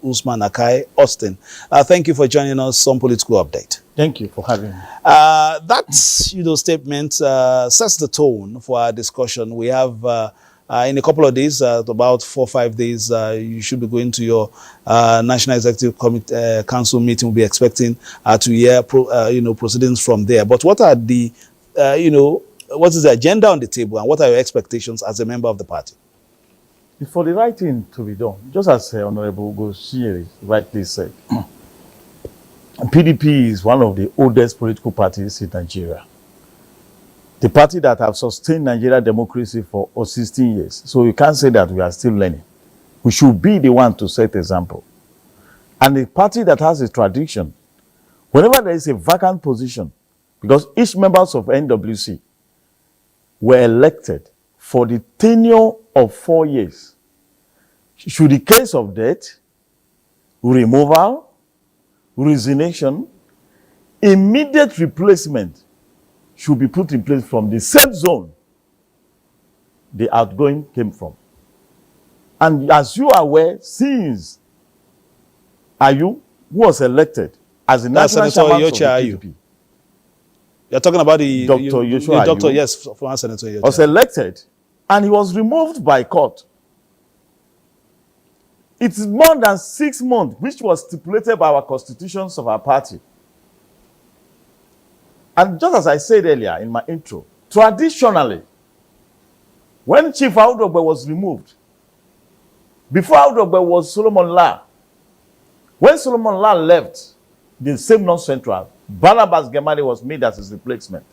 Usman Akai Austin. Thank you for joining us on Political Update. Thank you for having me. That statement sets the tone for our discussion. We have in a couple of days, about 4 or 5 days, you should be going to your National Executive Council meeting. We'll be expecting to hear proceedings from there. But what are the what is the agenda on the table, and what are your expectations as a member of the party? It's for the right thing to be done, just as Honorable Gosiri rightly said. PDP is one of the oldest political parties in Nigeria. The party that have sustained Nigeria democracy for 16 years. So you can't say that we are still learning. We should be the one to set example. And the party that has a tradition, whenever there is a vacant position, because each members of NWC were elected for the tenure of 4 years. Should the case of death, removal, resignation, immediate replacement should be put in place from the same zone the outgoing came from. And as you are aware, since Ayu was elected as the national chairman of the PDP, you're talking about the Dr. Yoshua Dr. Ayu, yes, former Senator Yoshua. Was elected, and he was removed by court. It's more than 6 months, which was stipulated by our constitutions of our party. And just as I said earlier in my intro, traditionally, when Chief Audogbe was removed, before Audogbe was Solomon La. When Solomon La left the same non-central, Barnabas Gemade was made as his replacement.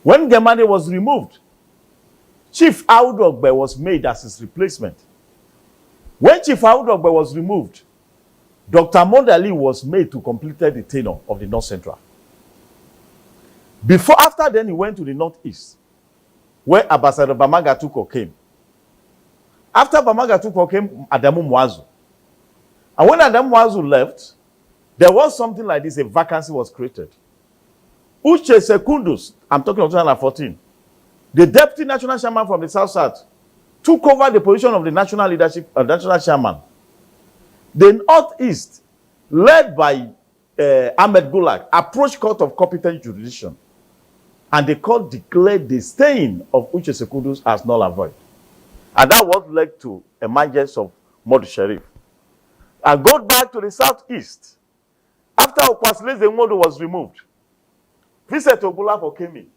When Gemade was removed, Chief Audogbe was made as his replacement. When Chief Audogbe was removed, Dr. Mondali was made to complete the tenure of the North Central. After then, he went to the Northeast, where Ambassador Bamaga Tuko came. After Bamaga Tuko came, Adamu Mwazu. And when Adamu Mwazu left, there was something like this, a vacancy was created. Uche Secundus, I'm talking of 2014, the deputy national chairman from the South, took over the position of the national leadership, national chairman. The Northeast, led by Ahmed Gulag, approached Court of Competent Jurisdiction, and the court declared the staying of Uche Secundus as null and void. And that was led to emergence of Modu Sharif. And go back to the Southeast. After Okwasile Zemodo was removed, Vincent Ogbulafo came in.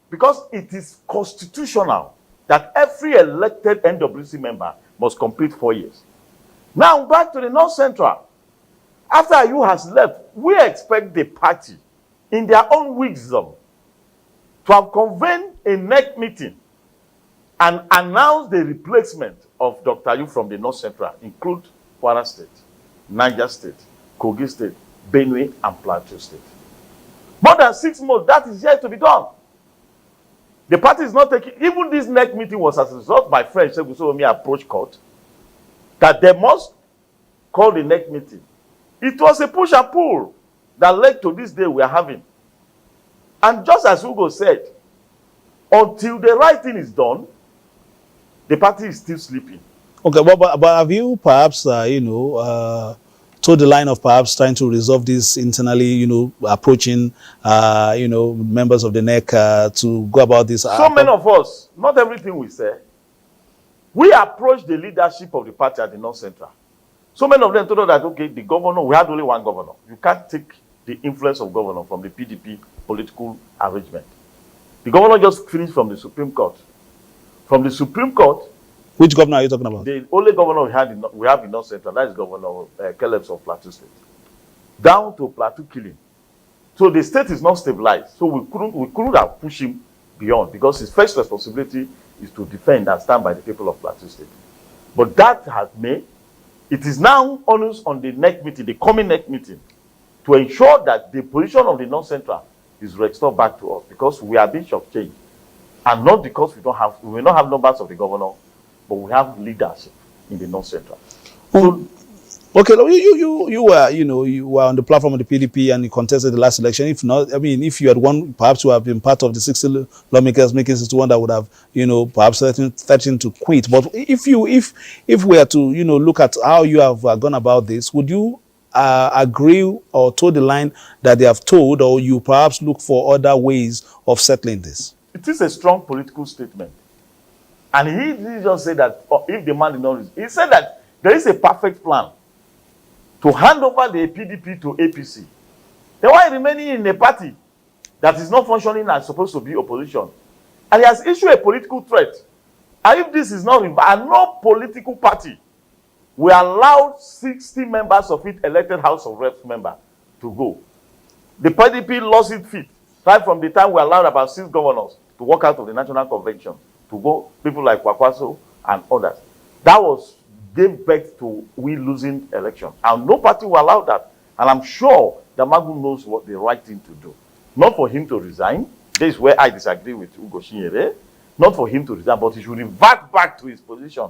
Because it is constitutional that every elected NWC member must complete 4 years. Now back to the North Central. After Ayu has left, we expect the party, in their own wisdom, to have convened a NEC meeting and announced the replacement of Dr. Ayu from the North Central, include Kwara State, Niger State, Kogi State, Benue, and Plateau State. More than 6 months, that is yet to be done. The party is not taking, even this NEC meeting was as a result by French Segusomi approach court, that they must call the NEC meeting. It was a push and pull that led to this day we are having. And just as Hugo said, until the right thing is done, the party is still sleeping. Okay, but have you perhaps, towed the line of perhaps trying to resolve this internally, approaching, members of the NEC to go about this? So many of us, not everything we say, we approached the leadership of the party at the North Central. So many of them told us that, okay, the governor, we had only one governor. You can't take the influence of governor from the PDP political arrangement. The governor just finished from the Supreme Court. From the Supreme Court, which governor are you talking about? The only governor we have in North Central, that is Governor Caleb of Plateau State. Down to Plateau killing. So the state is not stabilized. So we couldn't have pushed him beyond, because his first responsibility is to defend and stand by the people of Plateau State. But that has made, it is now onus on the NEC meeting, the coming NEC meeting, to ensure that the position of the North Central is restored back to us, because we are being shortchanged. And not because we may not have numbers of the governor, but we have leadership in the North Central. So Okay, you were, you were on the platform of the PDP and you contested the last election. If not, I mean, if you had won, perhaps you have been part of the 60 lawmakers making 61 that would have, perhaps threatened to quit. But if we are to, look at how you have gone about this, would you agree or toe the line that they have told, or you perhaps look for other ways of settling this? It is a strong political statement. And he didn't just say that, if the man did not, he said that there is a perfect plan to hand over the PDP to APC. Then why remaining in a party that is not functioning as supposed to be opposition? And he has issued a political threat. And if this is not, and no political party will allow 60 members of it elected House of Reps member to go. The PDP lost its feet right from the time we allowed about 6 governors to walk out of the National Convention, to go, people like Kwakwaso and others. That gave birth to we losing election. And no party will allow that. And I'm sure that Magu knows what the right thing to do. Not for him to resign. This is where I disagree with Ugo Chinyere. Not for him to resign, but he should revert back to his position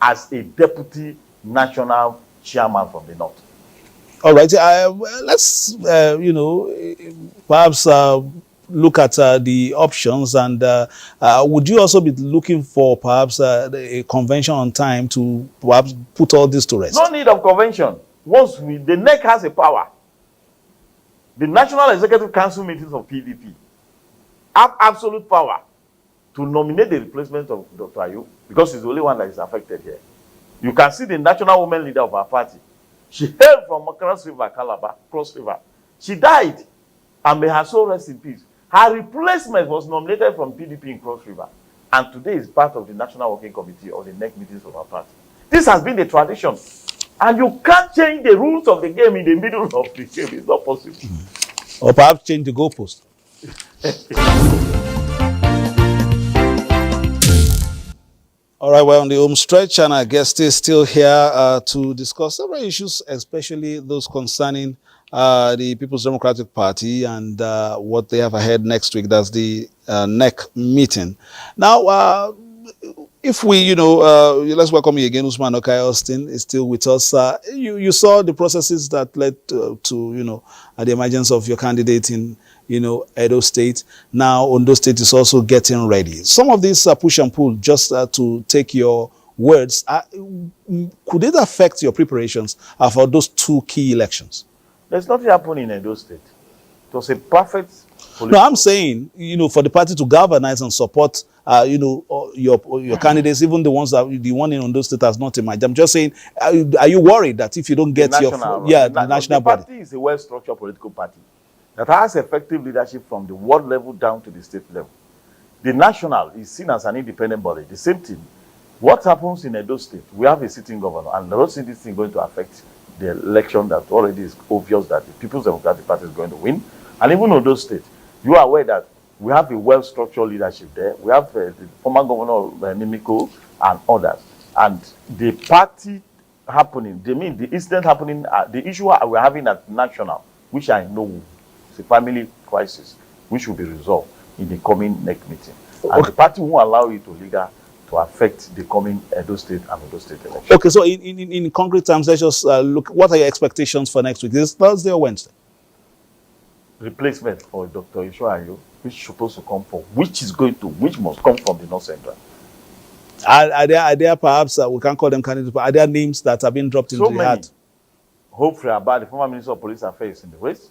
as a deputy national chairman from the north. All right. Let's, perhaps look at the options, and would you also be looking for perhaps a convention on time to perhaps put all this to rest? No need of convention. Once the NEC has a power, the National Executive Council meetings of PDP have absolute power to nominate the replacement of Dr. Ayu, because he's the only one that is affected here. You can see the national women leader of our party. She hailed from Cross River, Calabar, Cross River. She died, and may her soul rest in peace. Her replacement was nominated from PDP in Cross River, and today is part of the National Working Committee or the NEC meetings of our party. This has been the tradition, and you can't change the rules of the game in the middle of the game. It's not possible. Or perhaps change the goalpost. All right, we're on the home stretch, and our guest is still here to discuss several issues, especially those concerning the People's Democratic Party and what they have ahead next week. That's the NEC meeting. Now, if we, let's welcome you again. Usman Okai Austin is still with us. You saw the processes that led to, the emergence of your candidate in, Edo State. Now, Ondo State is also getting ready. Some of these push and pull, just to take your words, could it affect your preparations for those 2 key elections? There's nothing happening in Edo State. It was a perfect No, I'm saying, for the party to galvanize and support, your candidates, even the ones the one in Ondo State has not emerged. I'm just saying, are you worried that if you don't get the national party? The party is a well-structured political party that has effective leadership from the world level down to the state level. The national is seen as an independent body. The same thing. What happens in Edo State? We have a sitting governor, and I don't see this thing going to affect the election that already is obvious that the People's Democratic Party is going to win. And even Ondo State, you are aware that we have a well-structured leadership there. We have the former governor Nimiko and others. And the party happening, the incident happening, the issue we're having at national, which I know is a family crisis, which will be resolved in the coming next meeting. And the party won't allow it to affect the coming Edo State and Ondo State election. Okay, so in concrete terms, let's just look, what are your expectations for next week? Is it Thursday or Wednesday? Replacement for Dr. Yeshua Ayu, which is supposed to come from, which must come from the North Central. Are there perhaps, we can't call them candidates, but are there names that have been dropped into the hat? Humphrey Abah, the former Minister of Police Affairs in the West.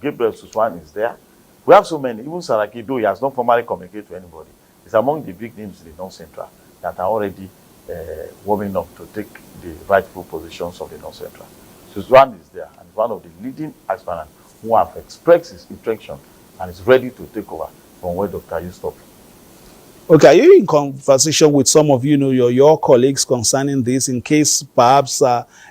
Gabriel Suswan is there. We have so many. Even Saraki, though he has not formally communicated to anybody, is among the big names in the North Central that are already warming up to take the rightful positions of the North Central. Suswan is there, and one of the leading aspirants who have expressed his intention and is ready to take over from where Dr. Ayu stopped. Okay, are you in conversation with some of your colleagues concerning this, in case perhaps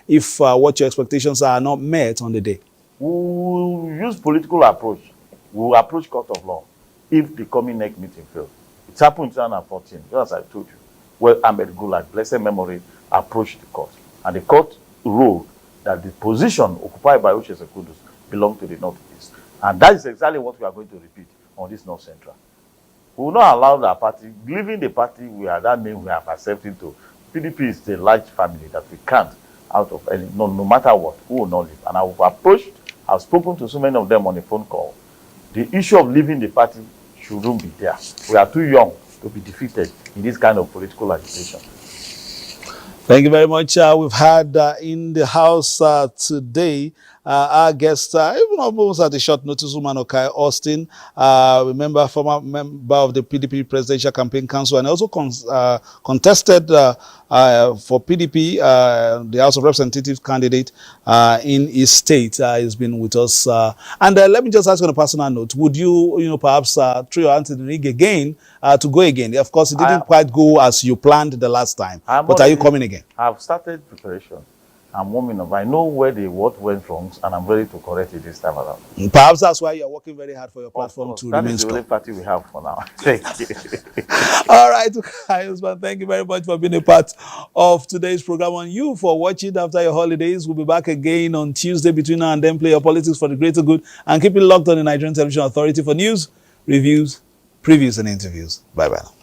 if what your expectations are not met on the day? We will use political approach. We will approach court of law if the coming next meeting fails. It happened in 2014, just as I told you, where Ahmed Gulag, blessed memory, approached the court. And the court ruled that the position occupied by Uche Sekudus belonged to the Northeast. And that is exactly what we are going to repeat on this North Central. We will not allow the party, leaving the party that name we have accepted to. PDP is a large family that we can't out of any, no matter what, who will not leave. And I've spoken to so many of them on a phone call. The issue of leaving the party shouldn't be there. We are too young to be defeated in this kind of political agitation. Thank you very much. We've had in the house today our guest, even almost at a short notice, Woman Okai Austin, remember, former member of the PDP Presidential Campaign Council, and also contested for PDP, the House of Representatives candidate in his state. He's been with us. And let me just ask on a personal note, would you, perhaps throw your hand to the ring again to go again? Of course, it didn't quite go as you planned the last time, but are you coming again? I've started preparation. I'm warming up. I know what went wrong, and I'm ready to correct it this time around. Perhaps that's why you're working very hard for your platform to remain strong. That is the only party we have for now. Thank you. All right, Usman, thank you very much for being a part of today's program. And you for watching after your holidays. We'll be back again on Tuesday. Between now and then, play your politics for the greater good and keep it locked on the Nigerian Television Authority for news, reviews, previews, and interviews. Bye-bye.